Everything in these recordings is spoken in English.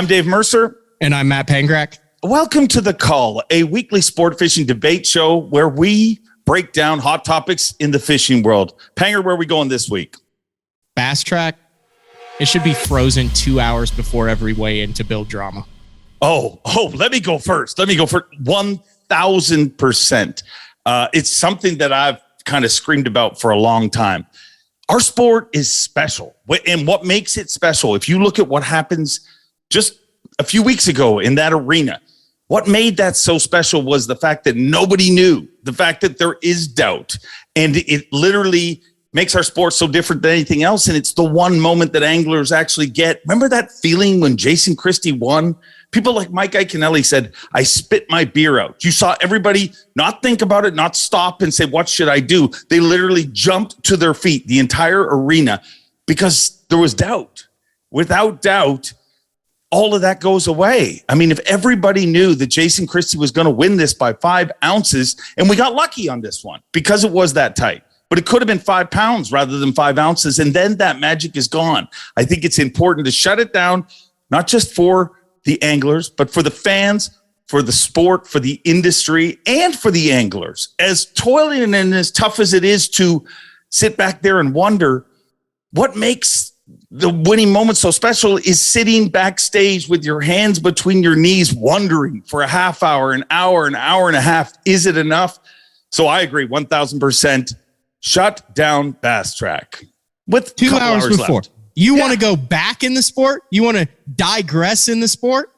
I'm Dave Mercer. And I'm Matt Pangrac. Welcome to The CULL, a weekly sport fishing debate show where we break down hot topics in the fishing world. Panger, where are we going this week? BassTrakk. It should be frozen 2 hours before every weigh-in to build drama. Oh, let me go first. 1,000%. It's something that I've kind of screamed about for a long time. Our sport is special. And what makes it special, if you look at what happens just a few weeks ago in that arena, what made that so special was the fact that nobody knew, the fact that there is doubt. And it literally makes our sport so different than anything else. And it's the one moment that anglers actually get. Remember that feeling when Jason Christie won? People like Mike Iaconelli said, I spit my beer out. You saw everybody not think about it, not stop and say, what should I do? They literally jumped to their feet, the entire arena, because there was doubt. Without doubt, all of that goes away. I mean, if everybody knew that Jason Christie was going to win this by 5 ounces, and we got lucky on this one because it was that tight, but it could have been 5 pounds rather than 5 ounces, and then that magic is gone. I think it's important to shut it down, not just for the anglers, but for the fans, for the sport, for the industry, and for the anglers. As toiling and as tough as it is to sit back there and wonder, what makes the winning moment so special is sitting backstage with your hands between your knees, wondering for a half hour, an hour and a half, is it enough? So I agree, 1,000%. Shut down BassTrakk with 2 hours before. Left. You want to go back in the sport? You want to digress in the sport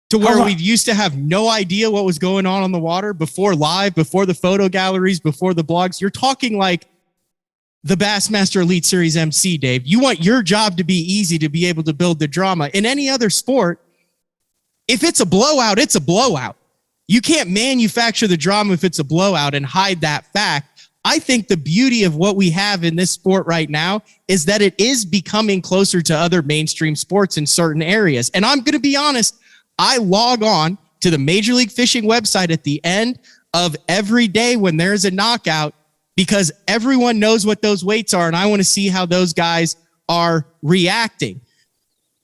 to where we used to have no idea what was going on the water before live, before the photo galleries, before the blogs? You're talking like the Bassmaster Elite Series Emcee, Dave. You want your job to be easy, to be able to build the drama. In any other sport, if it's a blowout, it's a blowout. You can't manufacture the drama if it's a blowout and hide that fact. I think the beauty of what we have in this sport right now is that it is becoming closer to other mainstream sports in certain areas. And I'm going to be honest, I log on to the Major League Fishing website at the end of every day when there's a knockout, because everyone knows what those weights are, and I want to see how those guys are reacting.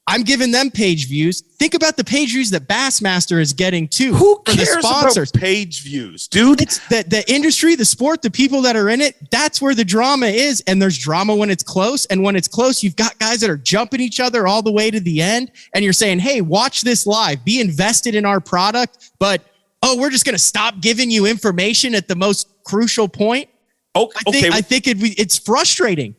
I'm giving them page views. Think about the page views that Bassmaster is getting too. Who cares about page views, dude? It's the industry, the sport, the people that are in it. That's where the drama is. And there's drama when it's close. And when it's close, you've got guys that are jumping each other all the way to the end. And you're saying, hey, watch this live. Be invested in our product. But, we're just going to stop giving you information at the most crucial point. I think it's frustrating.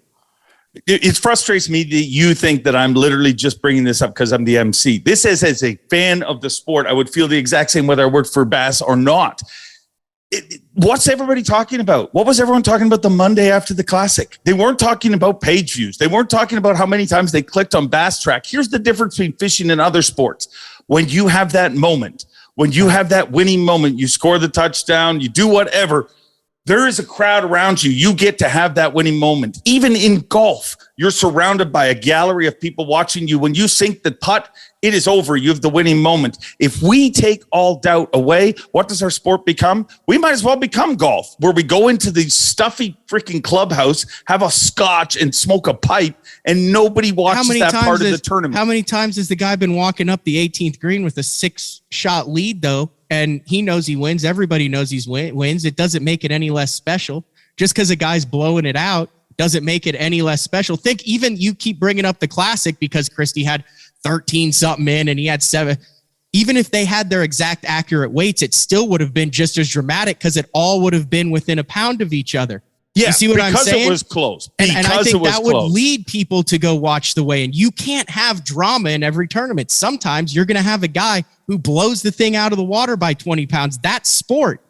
It frustrates me that you think that I'm literally just bringing this up because I'm the MC. This is, as a fan of the sport, I would feel the exact same whether I worked for Bass or not. What's everybody talking about? What was everyone talking about the Monday after the Classic? They weren't talking about page views. They weren't talking about how many times they clicked on BassTrakk. Here's the difference between fishing and other sports. When you have that moment, when you have that winning moment, you score the touchdown, you do whatever, there is a crowd around you. You get to have that winning moment. Even in golf, you're surrounded by a gallery of people watching you. When you sink the putt, it is over. You have the winning moment. If we take all doubt away, what does our sport become? We might as well become golf, where we go into the stuffy freaking clubhouse, have a scotch and smoke a pipe, and nobody watches that part of the tournament. How many times has the guy been walking up the 18th green with a 6-shot lead, though? And he knows he wins. Everybody knows he wins. It doesn't make it any less special. Just because a guy's blowing it out doesn't make it any less special. Think, even you keep bringing up the Classic because Christie had 13 something in and he had 7. Even if they had their exact accurate weights, it still would have been just as dramatic because it all would have been within a pound of each other. Yeah, you see what I'm saying? Because it was close. And I think that would lead people to go watch the weigh-in. You can't have drama in every tournament. Sometimes you're going to have a guy who blows the thing out of the water by 20 pounds. That's sport.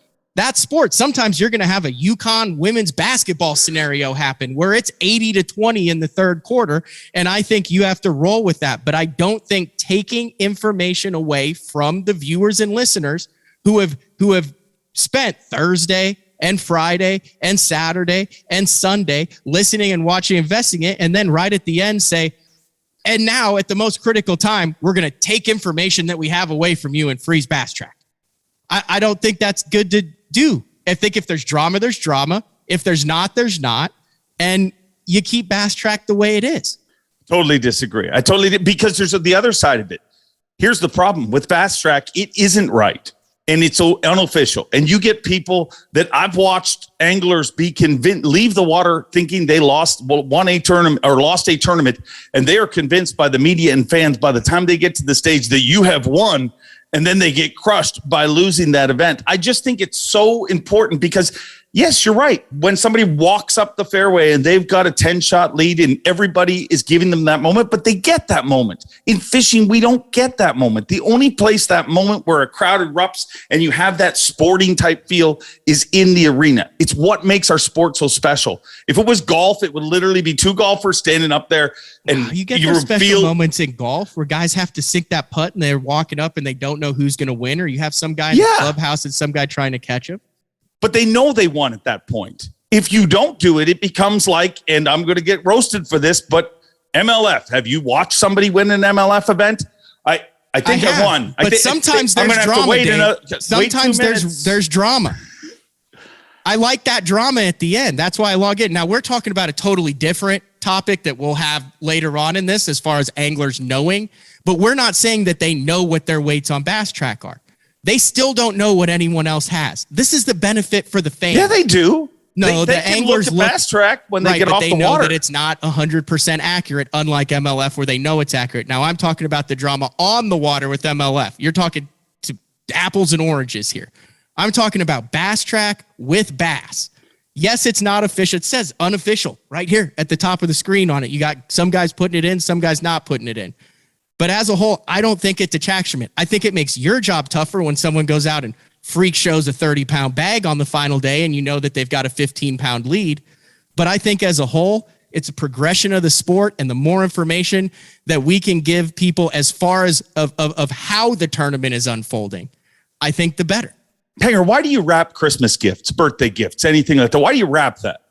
Sometimes you're going to have a UConn women's basketball scenario happen where it's 80-20 in the third quarter. And I think you have to roll with that. But I don't think taking information away from the viewers and listeners who have spent Thursday and Friday and Saturday and Sunday listening and watching, investing it, and then right at the end say, and now at the most critical time, we're going to take information that we have away from you and freeze BassTrakk. I don't think that's good to do. I think if there's drama, there's drama. If there's not, there's not. And you keep BassTrakk the way it is. Totally disagree. Because there's the other side of it. here's the problem with BassTrakk. It isn't right. And it's unofficial. And you get people that I've watched anglers be convinced, leave the water thinking they won a tournament or lost a tournament. And they are convinced by the media and fans by the time they get to the stage that you have won. And then they get crushed by losing that event. I just think it's so important because, yes, you're right. When somebody walks up the fairway and they've got a 10-shot lead and everybody is giving them that moment, but they get that moment. In fishing, we don't get that moment. The only place that moment where a crowd erupts and you have that sporting type feel is in the arena. It's what makes our sport so special. If it was golf, it would literally be two golfers standing up there. And you get those special moments in golf where guys have to sink that putt and they're walking up and they don't know who's going to win, or you have some guy in the clubhouse and some guy trying to catch him. But they know they won at that point. If you don't do it, it becomes like, and I'm going to get roasted for this, but MLF. Have you watched somebody win an MLF event? I think I won. But sometimes there's drama. Sometimes there's drama. I like that drama at the end. That's why I log in. Now we're talking about a totally different topic that we'll have later on in this as far as anglers knowing, but we're not saying that they know what their weights on BassTrakk are. They still don't know what anyone else has. This is the benefit for the fans. Yeah, they do. No, the anglers look at BassTrakk when they get off the water. They know that it's not 100% accurate, unlike MLF where they know it's accurate. Now, I'm talking about the drama on the water with MLF. You're talking to apples and oranges here. I'm talking about BassTrakk with Bass. Yes, it's not official. It says unofficial right here at the top of the screen on it. You got some guys putting it in, some guys not putting it in. But as a whole, I don't think it's attachment. I think it makes your job tougher when someone goes out and freak shows a 30-pound bag on the final day and you know that they've got a 15-pound lead. But I think as a whole, it's a progression of the sport, and the more information that we can give people as far as of how the tournament is unfolding, I think the better. Panger, why do you wrap Christmas gifts, birthday gifts, anything like that? Why do you wrap that?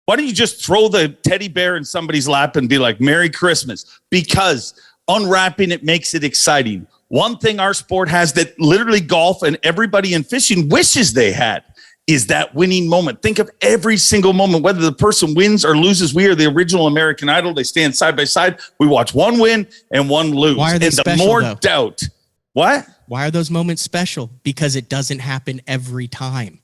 Why don't you just throw the teddy bear in somebody's lap and be like, Merry Christmas? Because unwrapping it makes it exciting. One thing our sport has that literally golf and everybody in fishing wishes they had is that winning moment. Think of every single moment, whether the person wins or loses. We are the original American Idol. They stand side by side. We watch one win and one lose. Why are they special, the more though? Doubt. What? Why are those moments special? Because it doesn't happen every time.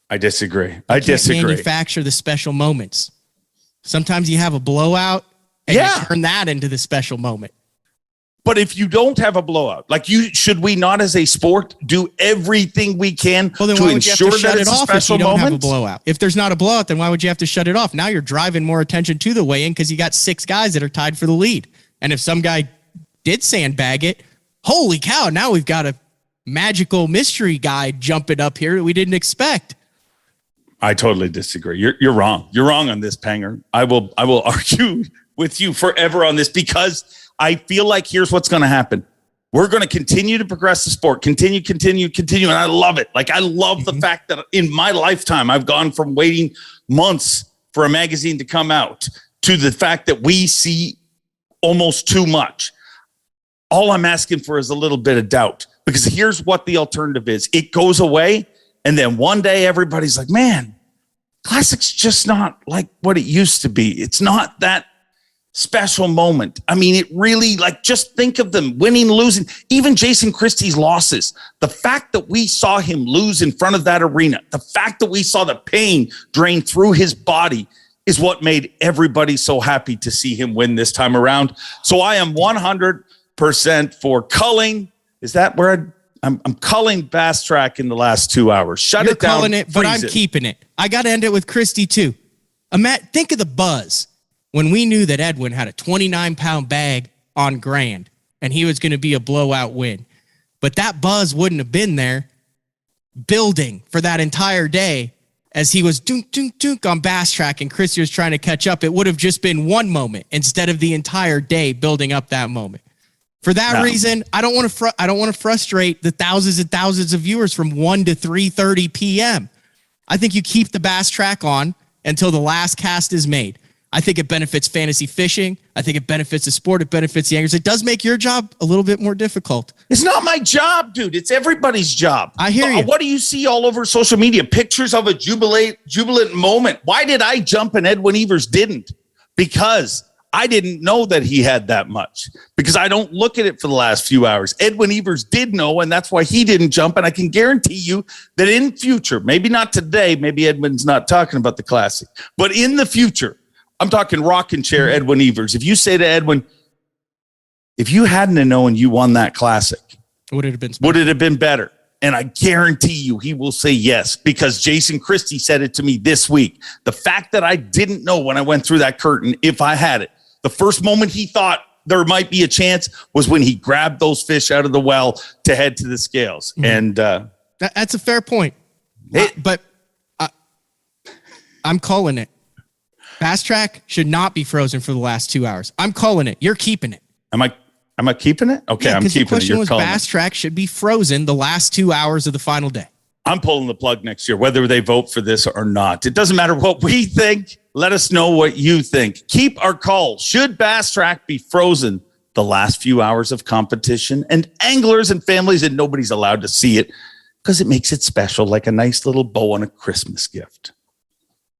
I disagree. You can't manufacture the special moments. Sometimes you have a blowout and you turn that into the special moment. But if you don't have a blowout, should we not as a sport do everything we can to ensure that it's a special moment? Have a blowout. If there's not a blowout, then why would you have to shut it off? Now you're driving more attention to the weigh-in because you got 6 guys that are tied for the lead. And if some guy did sandbag it, holy cow, now we've got a magical mystery guy jumping up here that we didn't expect. I totally disagree. You're wrong. You're wrong on this, Panger. I will argue with you forever on this because I feel like here's what's going to happen. We're going to continue to progress the sport, continue. And I love it. I love the fact that in my lifetime, I've gone from waiting months for a magazine to come out to the fact that we see almost too much. All I'm asking for is a little bit of doubt, because here's what the alternative is. It goes away. And then one day everybody's like, man, Classic's just not like what it used to be. It's not that special moment. I mean, it really, just think of them winning, losing, even Jason Christie's losses. The fact that we saw him lose in front of that arena, the fact that we saw the pain drain through his body is what made everybody so happy to see him win this time around. So I am 100% for culling. Is that where I'm culling BassTrakk in the last 2 hours? Shut it down. You're culling it, but I'm keeping it. I got to end it with Christie too. Think of the buzz when we knew that Edwin had a 29-pound bag on Grand and he was going to be a blowout win. But that buzz wouldn't have been there building for that entire day as he was dunk on BassTrakk and Christie was trying to catch up. It would have just been one moment instead of the entire day building up that moment. For that reason, I don't want to frustrate the thousands and thousands of viewers from 1 to 3:30 p.m. I think you keep the BassTrakk on until the last cast is made. I think it benefits fantasy fishing. I think it benefits the sport. It benefits the anglers. It does make your job a little bit more difficult. It's not my job, dude. It's everybody's job. I hear you. What do you see all over social media? Pictures of a jubilant moment. Why did I jump and Edwin Evers didn't? Because I didn't know that he had that much because I don't look at it for the last few hours. Edwin Evers did know, and that's why he didn't jump. And I can guarantee you that in future, maybe not today, maybe Edwin's not talking about the Classic, but in the future, I'm talking rocking chair Edwin Evers. If you say to Edwin, if you hadn't have known you won that Classic, would it have been better? And I guarantee you he will say yes, because Jason Christie said it to me this week. The fact that I didn't know when I went through that curtain, if I had it, the first moment he thought there might be a chance was when he grabbed those fish out of the well to head to the scales. And that's a fair point. But I'm calling it. BassTrakk should not be frozen for the last 2 hours. I'm calling it. You're keeping it. Am I keeping it? Okay, yeah, I'm keeping it. The question was BassTrakk should be frozen the last 2 hours of the final day. I'm pulling the plug next year, whether they vote for this or not. It doesn't matter what we think. Let us know what you think. Keep our call. Should BassTrakk be frozen the last few hours of competition? And anglers and families, and nobody's allowed to see it because it makes it special, like a nice little bow on a Christmas gift.